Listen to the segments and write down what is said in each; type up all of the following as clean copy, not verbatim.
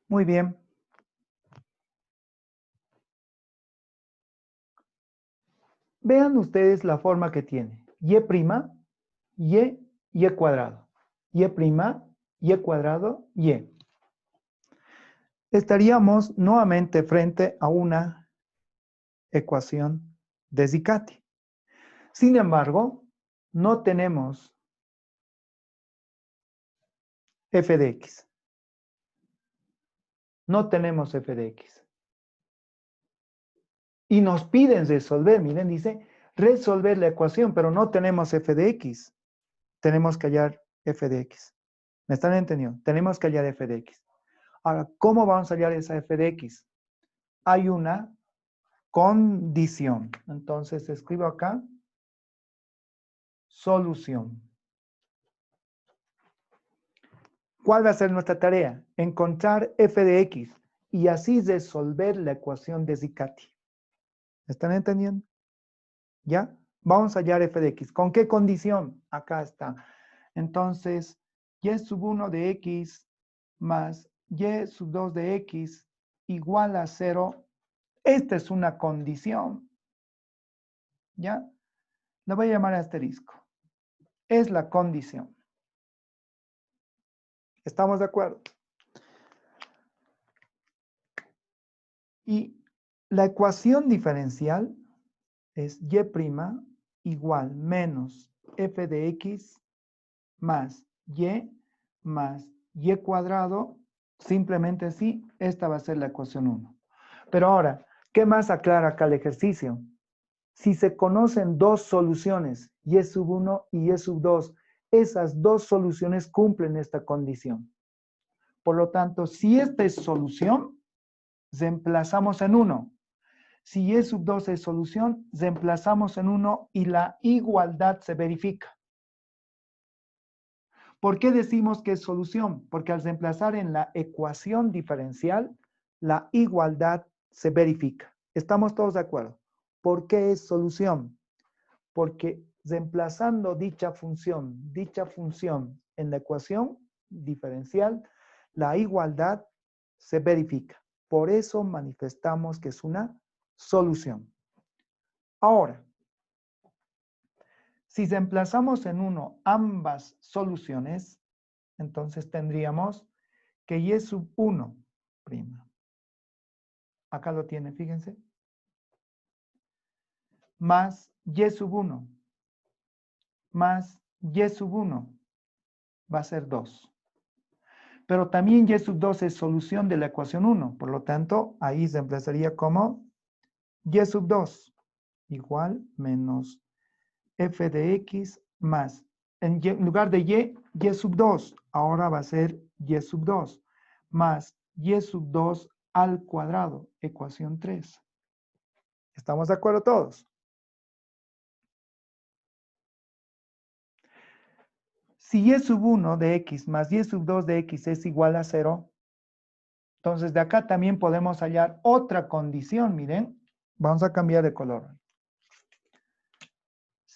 Muy bien. Vean ustedes la forma que tiene. Y', y cuadrado. Y', y cuadrado, y. Estaríamos nuevamente frente a una ecuación de Zicati. Sin embargo, no tenemos f de x. No tenemos f de x. Y nos piden resolver, miren, dice, resolver la ecuación, pero no tenemos f de x. Tenemos que hallar f de x. ¿Me están entendiendo? Tenemos que hallar f de x. Ahora, ¿cómo vamos a hallar esa f de x? Hay una condición. Entonces, escribo acá, solución. ¿Cuál va a ser nuestra tarea? Encontrar f de x y así resolver la ecuación de Zicati. ¿Me están entendiendo? ¿Ya? Vamos a hallar f de x. ¿Con qué condición? Acá está. Entonces, y sub 1 de x más y sub 2 de x igual a 0. Esta es una condición. ¿Ya? La voy a llamar asterisco. Es la condición. ¿Estamos de acuerdo? Y la ecuación diferencial es y' igual menos f de x más y cuadrado, simplemente así, esta va a ser la ecuación 1. Pero ahora, ¿qué más aclara acá el ejercicio? Si se conocen dos soluciones, y sub 1 y y sub 2, esas dos soluciones cumplen esta condición. Por lo tanto, si esta es solución, reemplazamos en 1. Si y sub 2 es solución, reemplazamos en 1 y la igualdad se verifica. ¿Por qué decimos que es solución? Porque al reemplazar en la ecuación diferencial, la igualdad se verifica. ¿Estamos todos de acuerdo? ¿Por qué es solución? Porque reemplazando dicha función en la ecuación diferencial, la igualdad se verifica. Por eso manifestamos que es una solución. Ahora, si reemplazamos en 1 ambas soluciones, entonces tendríamos que y sub 1'. Acá lo tiene, fíjense. Más y sub 1. Más y sub 1. Va a ser 2. Pero también y sub 2 es solución de la ecuación 1. Por lo tanto, ahí se reemplazaría como y sub 2 igual menos f de x más, en lugar de y sub 2, ahora va a ser y sub 2 más y sub 2 al cuadrado, ecuación 3. ¿Estamos de acuerdo todos? Si y sub 1 de x más y sub 2 de x es igual a 0, entonces de acá también podemos hallar otra condición, miren. Vamos a cambiar de color.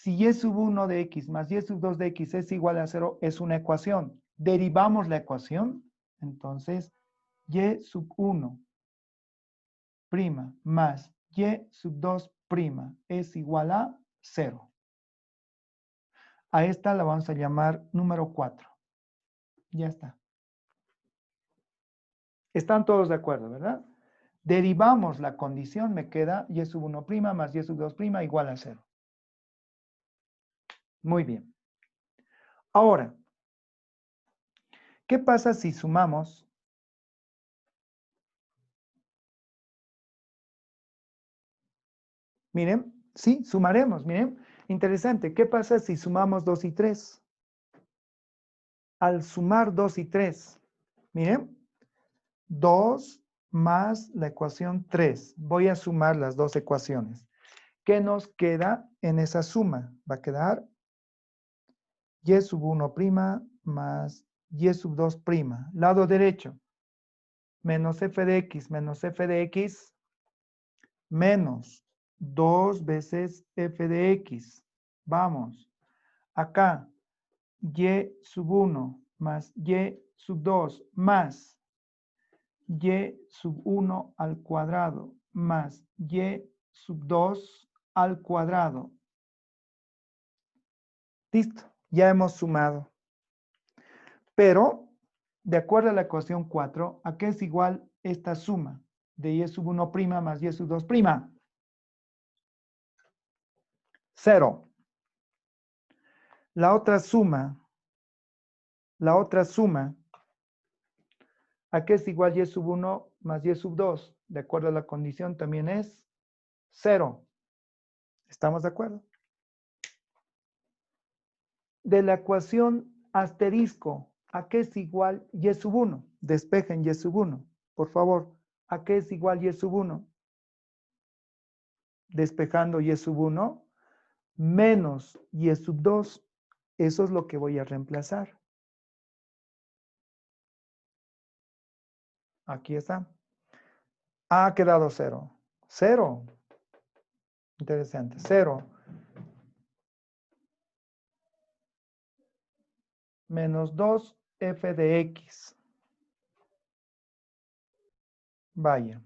Si y sub 1 de x más y sub 2 de x es igual a 0, es una ecuación. Derivamos la ecuación, entonces y sub 1' más y sub 2' es igual a 0. A esta la vamos a llamar número 4. Ya está. Están todos de acuerdo, ¿verdad? Derivamos la condición, me queda y sub 1' más y sub 2' igual a 0. Muy bien. Ahora, ¿qué pasa si sumamos? Miren, sí, sumaremos, miren. Interesante, ¿qué pasa si sumamos 2 y 3? Al sumar 2 y 3, miren, 2 más la ecuación 3. Voy a sumar las dos ecuaciones. ¿Qué nos queda en esa suma? Va a quedar y sub 1' más y sub 2'. Lado derecho, menos f de x menos f de x, menos 2 veces f de x. Vamos, acá, y sub 1 más y sub 2 más y sub 1 al cuadrado más y sub 2 al cuadrado. Listo, ya hemos sumado. Pero, de acuerdo a la ecuación 4, ¿a qué es igual esta suma de y sub 1' más y sub 2'? 0. La otra suma, ¿a qué es igual y sub 1 más y sub 2? De acuerdo a la condición también es 0. ¿Estamos de acuerdo? De la ecuación asterisco, ¿a qué es igual y sub 1? Despejen y sub 1, por favor. ¿A qué es igual y sub 1? Despejando y sub 1 menos y sub 2. Eso es lo que voy a reemplazar. Aquí está. Ha quedado 0. 0. Interesante. 0. Menos 2f de x. Vaya.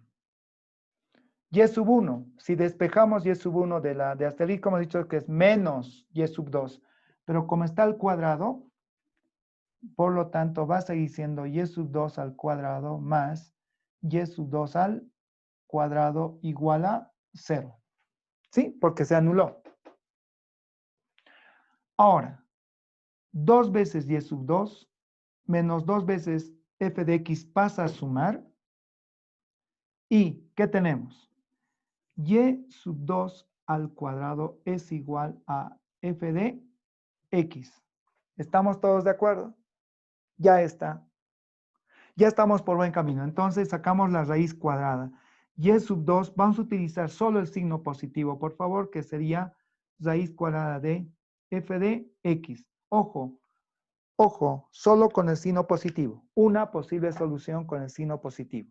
Y sub 1. Si despejamos y sub 1 de asterisco, hemos dicho que es menos y sub 2. Pero como está al cuadrado, por lo tanto va a seguir siendo y sub 2 al cuadrado más y sub 2 al cuadrado igual a 0. ¿Sí? Porque se anuló. Ahora, 2 veces y sub 2 menos 2 veces f de x pasa a sumar. ¿Y qué tenemos? Y sub 2 al cuadrado es igual a f de x. ¿Estamos todos de acuerdo? Ya está. Ya estamos por buen camino. Entonces sacamos la raíz cuadrada. Y sub 2, vamos a utilizar solo el signo positivo, por favor, que sería raíz cuadrada de f de x. Ojo, ojo, solo con el signo positivo. Una posible solución con el signo positivo.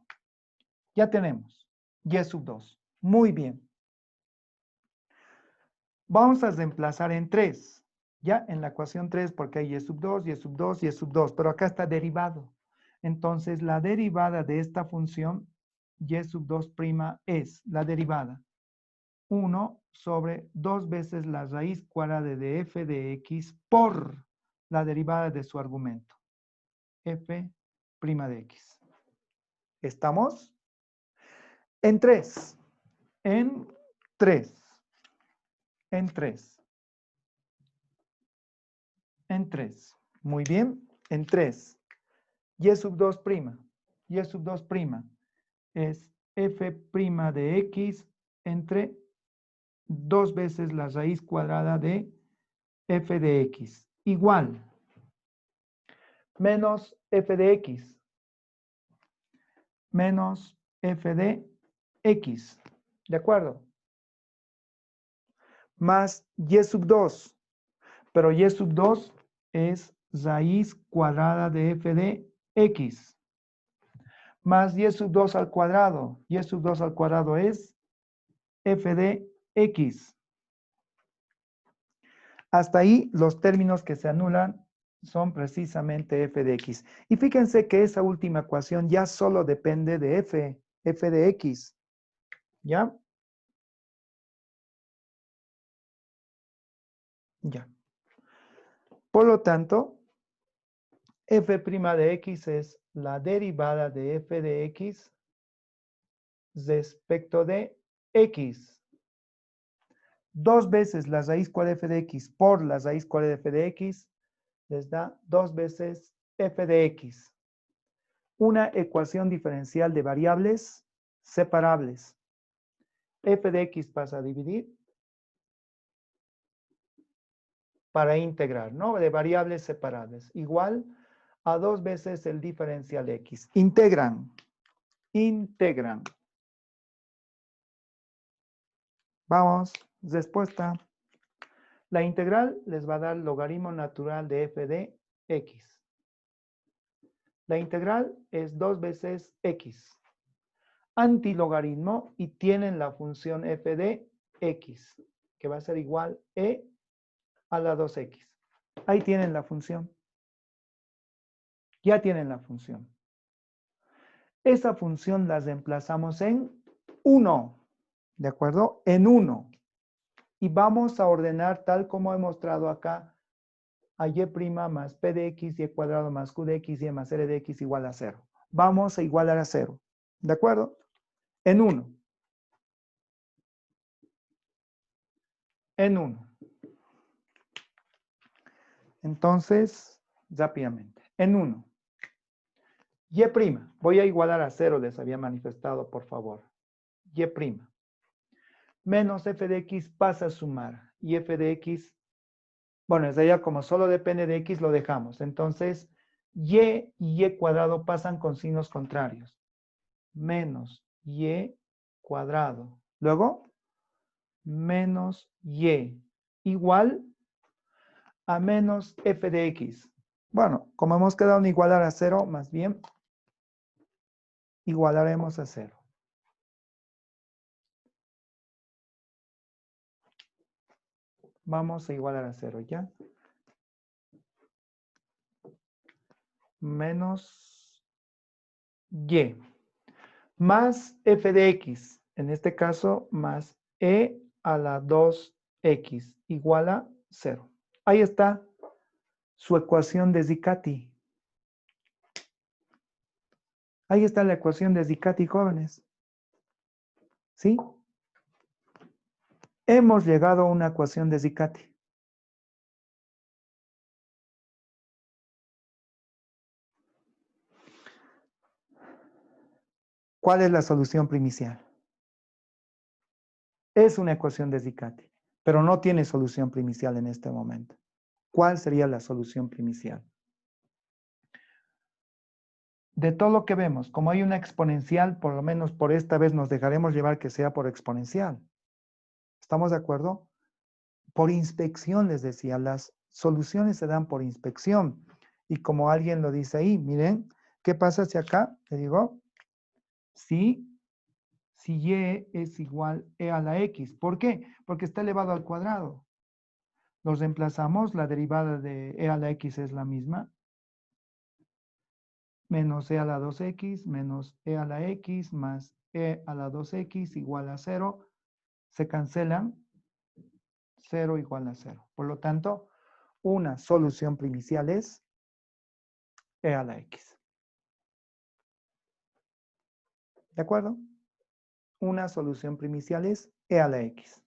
Ya tenemos y sub 2. Muy bien. Vamos a reemplazar en 3. Ya en la ecuación 3, porque hay y sub 2, y sub 2, y sub 2. Pero acá está derivado. Entonces, la derivada de esta función y sub 2' es la derivada 1 sobre 2 veces la raíz cuadrada de f de x por la derivada de su argumento. F' de x. ¿Estamos? En 3. En 3. En 3. En 3. Muy bien. En 3. Y sub 2'. Y sub 2' es f' de x entre 2 veces la raíz cuadrada de f de x. Igual. Menos f de x. Menos f de x. ¿De acuerdo? Más y sub 2. Pero y sub 2 es raíz cuadrada de f de x. Más y sub 2 al cuadrado. Y sub 2 al cuadrado es f de x. Hasta ahí los términos que se anulan son precisamente f de x. Y fíjense que esa última ecuación ya solo depende de f de x. ¿Ya? Ya. Por lo tanto, f' de x es la derivada de f de x respecto de x. 2 veces la raíz cuadrada de f de x por la raíz cuadrada de f de x les da 2 veces f de x. Una ecuación diferencial de variables separables. F de x pasa a dividir para integrar, ¿no? De variables separables. Igual a 2 veces el diferencial x. Integran. Integran. Vamos, respuesta. La integral les va a dar logaritmo natural de f de x. La integral es 2 veces x. Antilogaritmo y tienen la función f de x, que va a ser igual e a la 2x. Ahí tienen la función. Ya tienen la función. esa función la reemplazamos en 1, ¿de acuerdo? En 1. Y vamos a ordenar tal como he mostrado acá a y' más p de x, y cuadrado más q de x, y más r de x igual a 0. Vamos a igualar a 0, ¿de acuerdo? En 1. En 1. Entonces, rápidamente, en 1. Y', voy a igualar a 0, les había manifestado, por favor. Y', menos f de x pasa a sumar. Y f de x, bueno, es ya como solo depende de x, lo dejamos. Entonces, y y cuadrado pasan con signos contrarios. Menos y cuadrado. Luego, menos y igual a menos f de x. Bueno, como hemos quedado en igualar a 0, más bien igualaremos a 0. Vamos a igualar a 0, ¿ya? Menos y más f de x, en este caso más e a la 2x igual a 0. Ahí está su ecuación de Zicati. Ahí está la ecuación de Zicati, jóvenes. ¿Sí? Hemos llegado a una ecuación de Zicati. ¿Cuál es la solución primicial? Es una ecuación de Zicati, pero no tiene solución primicial en este momento. ¿Cuál sería la solución primicial? De todo lo que vemos, como hay una exponencial, por lo menos por esta vez nos dejaremos llevar que sea por exponencial. ¿Estamos de acuerdo? Por inspección, les decía, las soluciones se dan por inspección. Y como alguien lo dice ahí, miren, ¿qué pasa si acá, le digo, si y es igual e a la x? ¿Por qué? Porque está elevado al cuadrado. Los reemplazamos, la derivada de e a la x es la misma. Menos e a la 2x menos e a la x más e a la 2x igual a 0. Se cancelan. 0 igual a 0. Por lo tanto, una solución primicial es e a la x. ¿De acuerdo? Una solución primicial es e a la x.